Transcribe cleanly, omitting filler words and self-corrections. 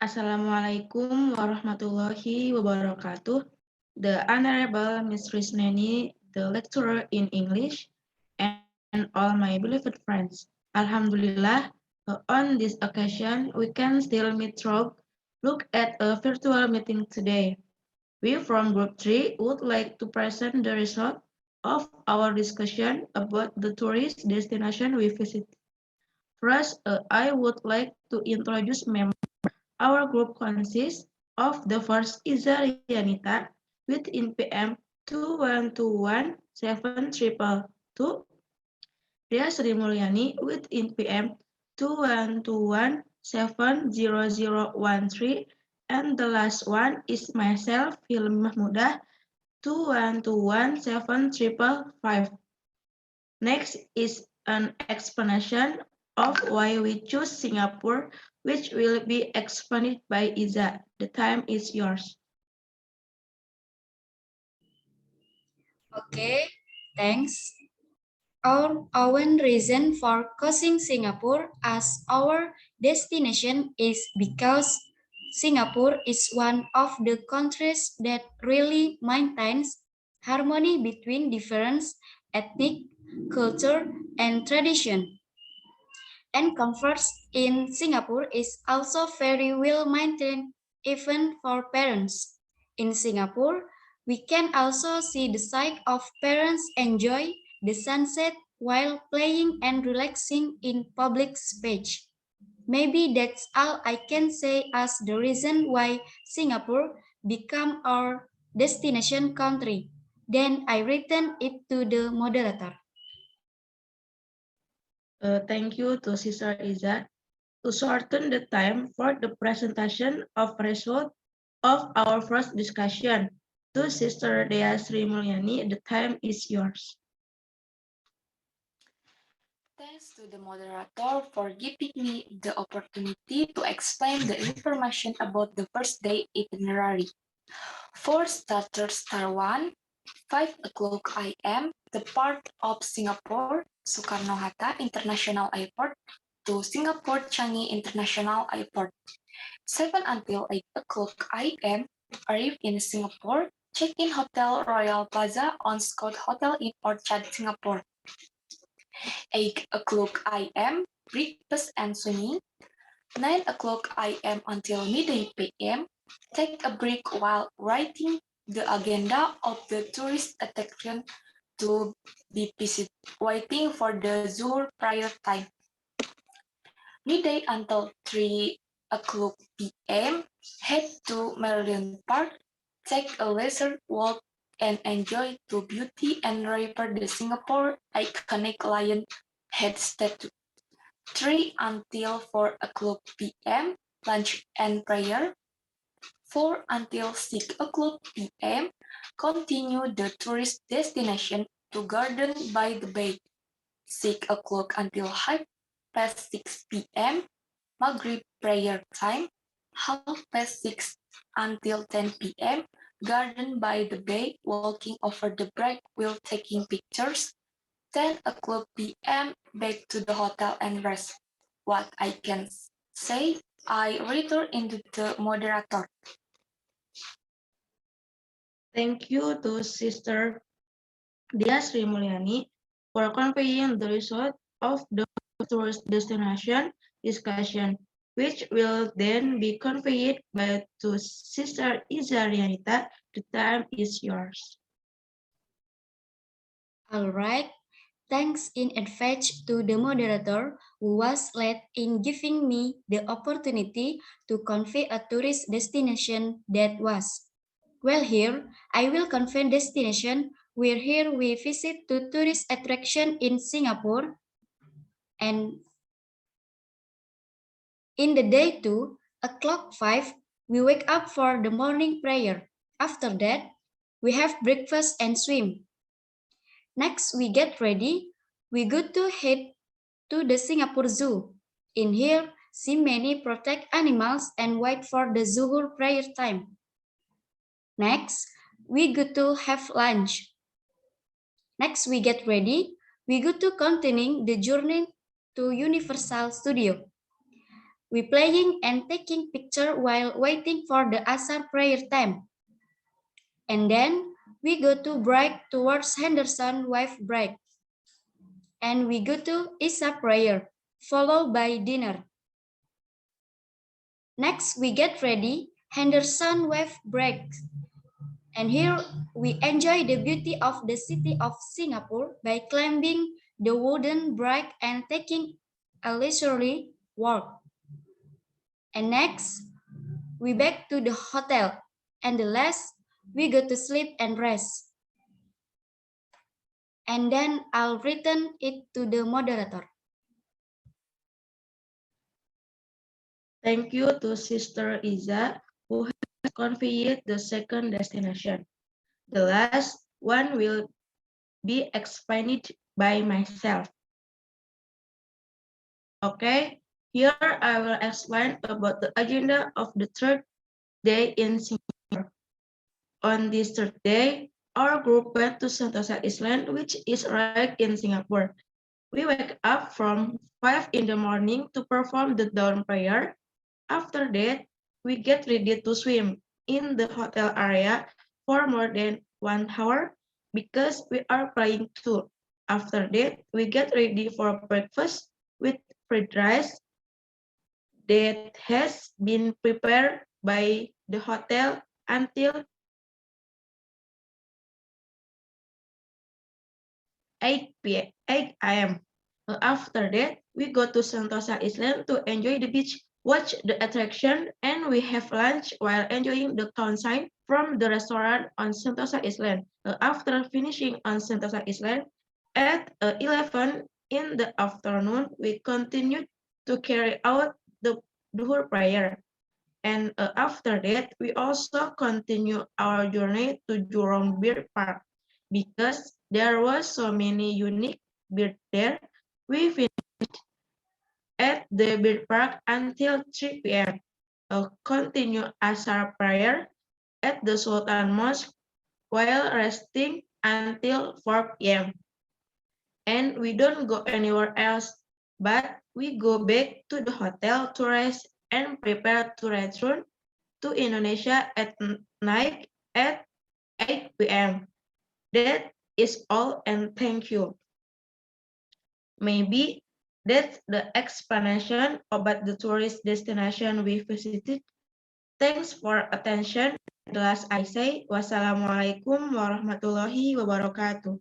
Assalamualaikum warahmatullahi wabarakatuh. The Honorable Ms. Risnani, the lecturer in English, and all my beloved friends. Alhamdulillah, on this occasion, we can still meet through look at a virtual meeting today. We from Group 3 would like to present the result of our discussion about the tourist destination we visit. First, I would like to introduce members. Our group consists of the first Izarianita with NPM 21217222, Ria Sri Mulyani with NPM 21217013, and the last one is myself, Hilmi Mahmudah, 21217555. Next is an explanation of why we choose Singapore, which will be explained by Iza. The time is yours. Okay, thanks. Our reason for choosing Singapore as our destination is because Singapore is one of the countries that really maintains harmony between different ethnic, culture, and tradition. And comforts in Singapore is also very well maintained even for parents. In Singapore, we can also see the side of parents enjoy the sunset while playing and relaxing in public space. Maybe that's all I can say as the reason why Singapore become our destination country. Then I return it to the moderator. Thank you to Sister Iza. To shorten the time for the presentation of result of our first discussion, to Sister Dea Sri Mulyani, the time is yours. Thanks to the moderator for giving me the opportunity to explain the information about the first day itinerary. For starters, Star 1, 5 o'clock AM, depart of Singapore, Soekarno-Hatta International Airport to Singapore Changi International Airport. 7 until 8 o'clock AM, arrive in Singapore, check-in Hotel Royal Plaza on Scott Hotel in Orchard, Singapore. 8 o'clock AM, breakfast and swimming. 9 o'clock AM until midday PM, take a break while writing the agenda of the tourist attraction to be visited, waiting for the Zuhur prayer time. Midday until 3 o'clock PM, head to Merlion Park, take a leisure walk and enjoy the beauty and river the Singapore iconic lion head statue. 3 until 4 o'clock PM, lunch and prayer. 4 until 6 o'clock PM, continue the tourist destination to Garden by the Bay. 6 o'clock until 6:30 PM, Maghrib prayer time. 6:30 until 10 PM, Garden by the Bay, walking over the break while taking pictures. 10 o'clock PM, back to the hotel and rest. What I can say, I return into the moderator. Thank you to Sister Dea Sri Mulyani for conveying the result of the tourist destination discussion, which will then be conveyed by to Sister Izarianita. The time is yours. All right. Thanks in advance to the moderator who was late in giving me the opportunity to convey a tourist destination that was. Well, here I will convey destination where here we visit to tourist attraction in Singapore, and in the day 2 o'clock 5 we wake up for the morning prayer. After that we have breakfast and swim. Next, we get ready. We go to head to the Singapore Zoo. In here, see many protect animals and wait for the Zuhur prayer time. Next, we go to have lunch. Next, we get ready. We go to continuing the journey to Universal Studio. We playing and taking picture while waiting for the Asar prayer time. And then we go to break towards Henderson Wave break. And we go to Isha prayer, followed by dinner. Next, we get ready, Henderson Wave break. And here we enjoy the beauty of the city of Singapore by climbing the wooden bridge and taking a leisurely walk. And next, we back to the hotel. And the last, we go to sleep and rest. And then I'll return it to the moderator. Thank you to Sister Iza, who has conveyed the second destination. The last one will be explained by myself. Okay, here I will explain about the agenda of the third day in Singapore. On this third day, our group went to Sentosa Island, which is right in Singapore. We wake up from 5 in the morning to perform the dawn prayer. After that, we get ready to swim in the hotel area for more than 1 hour because we are playing too. After that, we get ready for breakfast with fried rice that has been prepared by the hotel until 8 a.m. After that, we go to Sentosa Island to enjoy the beach, watch the attraction, and we have lunch while enjoying the townside from the restaurant on Sentosa Island. After finishing on Sentosa Island, at 11 in the afternoon, we continued to carry out the Duhur prayer. And after that, we also continue our journey to Jurong Bird Park. Because there was so many unique birds there, we finished at the bird park until 3 p.m. Continue Asar prayer at the Sultan Mosque while resting until 4 p.m. And we don't go anywhere else, but we go back to the hotel to rest and prepare to return to Indonesia at night at 8 p.m. That is all, and thank you. Maybe that's the explanation about the tourist destination we visited. Thanks for attention. The last I say, wassalamualaikum warahmatullahi wabarakatuh.